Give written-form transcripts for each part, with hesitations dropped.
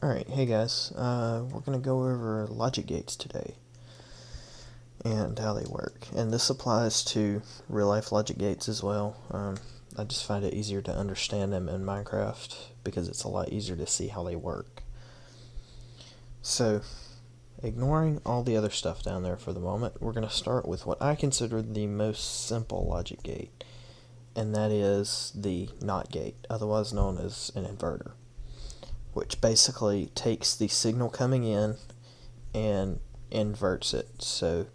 Alright, hey guys, we're going to go over logic gates today and how they work. And this applies to real life logic gates as well. I just find it easier to understand them in Minecraft because it's a lot easier to see how they work. So, ignoring all the other stuff down there for the moment, we're going to start with what I consider the most simple logic gate, and that is the NOT gate, otherwise known as an inverter, which basically takes the signal coming in and inverts it. So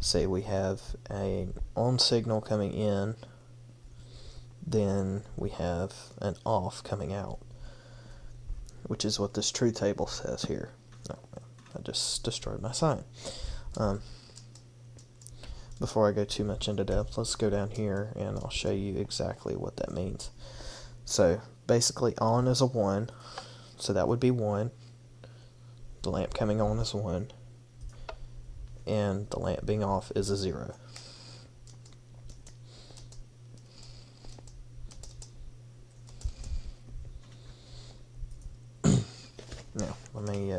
say we have an on signal coming in, then we have an off coming out, which is what this truth table says here. Oh, I just destroyed my sign. Before I go too much into depth, let's go down here and I'll show you exactly what that means. So basically on is a 1, so that would be 1. The lamp coming on is 1, and the lamp being off is a 0. Now, let me,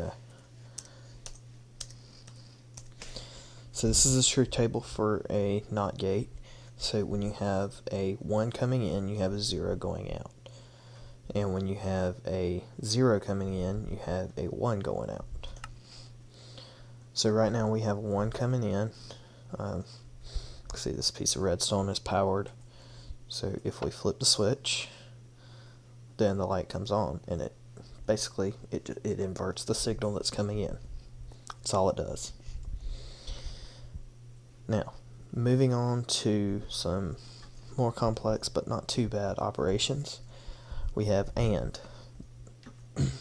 so this is a truth table for a NOT gate. So when you have a 1 coming in, you have a 0 going out. And when you have a 0 coming in, you have a 1 going out. So right now we have 1 coming in. See, this piece of redstone is powered. So if we flip the switch, then the light comes on, and it basically it inverts the signal that's coming in. That's all it does. Now, moving on to some more complex but not too bad operations, we have AND.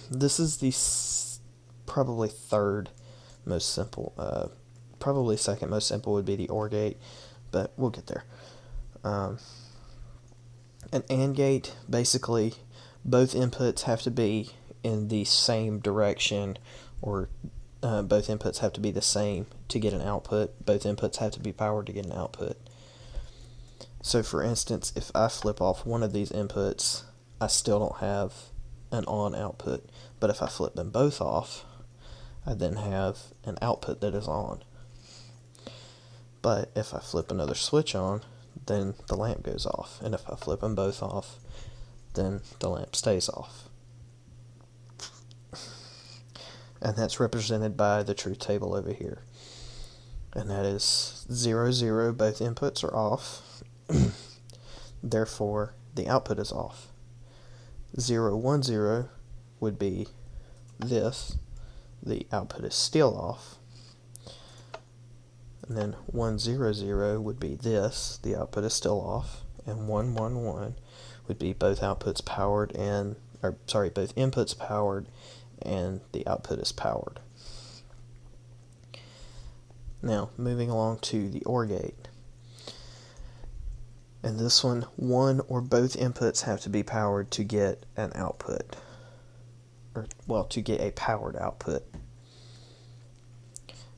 This is the probably third most simple. Probably second most simple would be the OR gate, but we'll get there. An AND gate, basically both inputs have to be in the same direction, or both inputs have to be the same to get an output. Both inputs have to be powered to get an output. So for instance, if I flip off one of these inputs, I still don't have an on output. But if I flip them both off, I then have an output that is on. But if I flip another switch on, then the lamp goes off. And if I flip them both off, then the lamp stays off. And that's represented by the truth table over here. And that is 0, 0, both inputs are off. Therefore, the output is off. 0, 1, 0 would be this. The output is still off. And then 1, 0, 0 would be this. The output is still off. And 1, 1, 1 would be both outputs powered and, both inputs powered and the output is powered. Now, moving along to the OR gate. And this one or both inputs have to be powered to get an output. To get a powered output.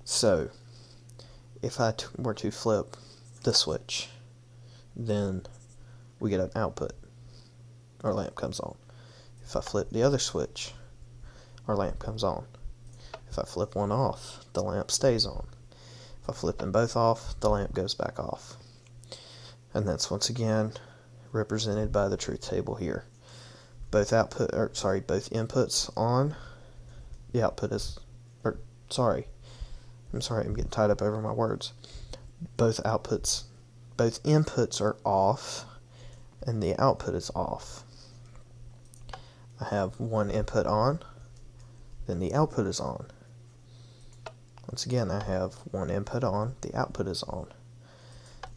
So, if I were to flip the switch, then we get an output. Our lamp comes on. If I flip the other switch, our lamp comes on. If I flip one off, the lamp stays on. If I flip them both off, the lamp goes back off. And that's once again represented by the truth table here. Both inputs on, the output is, I'm getting tied up over my words. Both inputs are off, and the output is off. I have one input on, then the output is on. Once again, I have one input on, the output is on.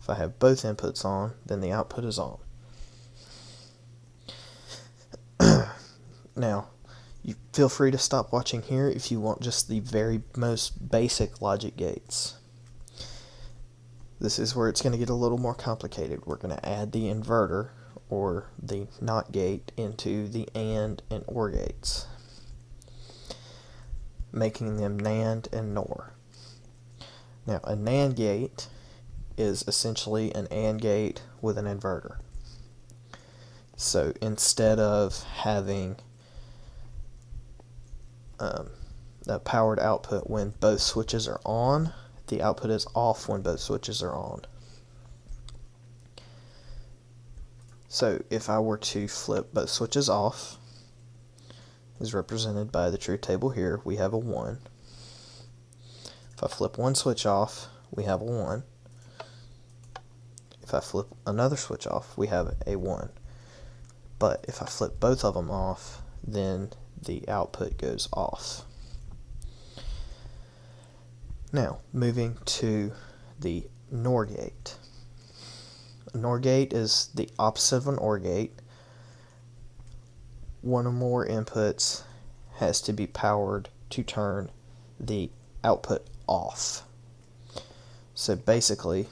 If I have both inputs on, then the output is on. Now, you feel free to stop watching here if you want just the very most basic logic gates. This is where it's going to get a little more complicated. We're going to add the inverter, or the NOT gate, into the AND and OR gates, making them NAND and NOR. Now, a NAND gate is essentially an AND gate with an inverter. So instead of having a powered output when both switches are on. The output is off when both switches are on. So if I were to flip both switches off, is represented by the truth table here, we have a 1. If I flip one switch off, we have a 1. If I flip another switch off, we have a 1. But if I flip both of them off, then the output goes off. Now, moving to the NOR gate. A NOR gate is the opposite of an OR gate. One or more inputs has to be powered to turn the output off. So basically,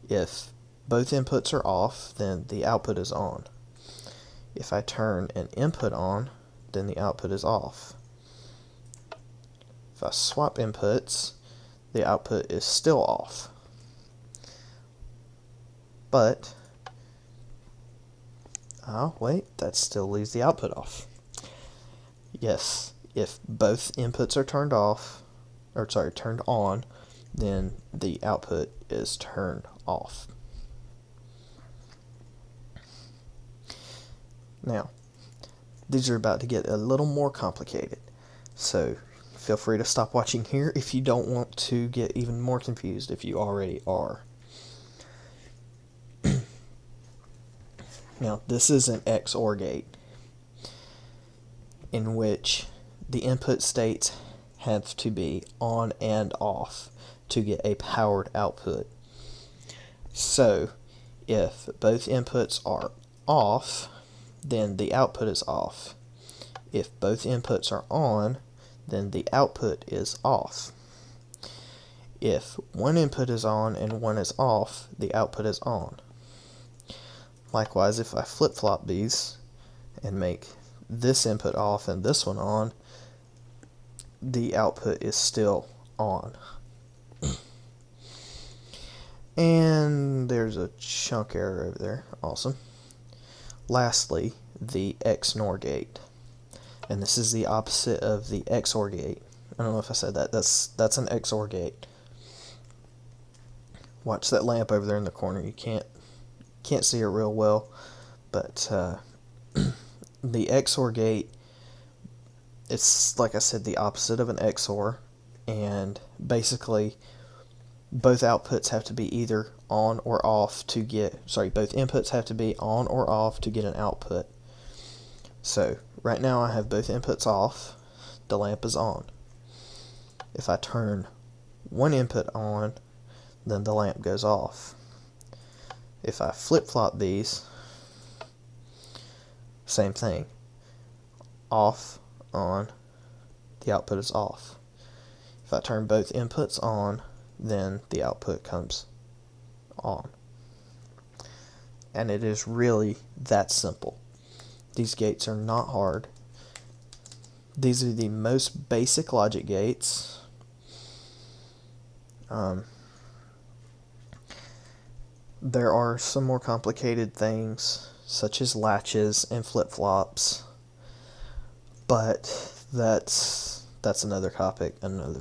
if both inputs are off, then the output is on. If I turn an input on, then the output is off. If I swap inputs, the output is still off. But, oh wait, that still leaves the output off. Yes, if both inputs are turned on, then the output is turned off. Now, these are about to get a little more complicated, so feel free to stop watching here if you don't want to get even more confused if you already are. Now, this is an XOR gate in which the input states have to be on and off to get a powered output. So, if both inputs are off, then the output is off. If both inputs are on, then the output is off. If one input is on and one is off, the output is on. Likewise, if I flip-flop these and make this input off and this one on, the output is still on. And there's a chunk error over there. Awesome. Lastly, the XNOR gate. And this is the opposite of the XOR gate. I don't know if I said that. That's an XOR gate. Watch that lamp over there in the corner. You can't see it real well, but the XOR gate, it's like I said, the opposite of an XOR, and basically both outputs have to be either on or off to get, both inputs have to be on or off to get an output. So right now I have both inputs off, the lamp is on. If I turn one input on, then the lamp goes off. If I flip-flop these, same thing. Off, on, the output is off. If I turn both inputs on, then the output comes on. And it is really that simple. These gates are not hard. These are the most basic logic gates. There are some more complicated things, such as latches and flip-flops, but that's another topic, another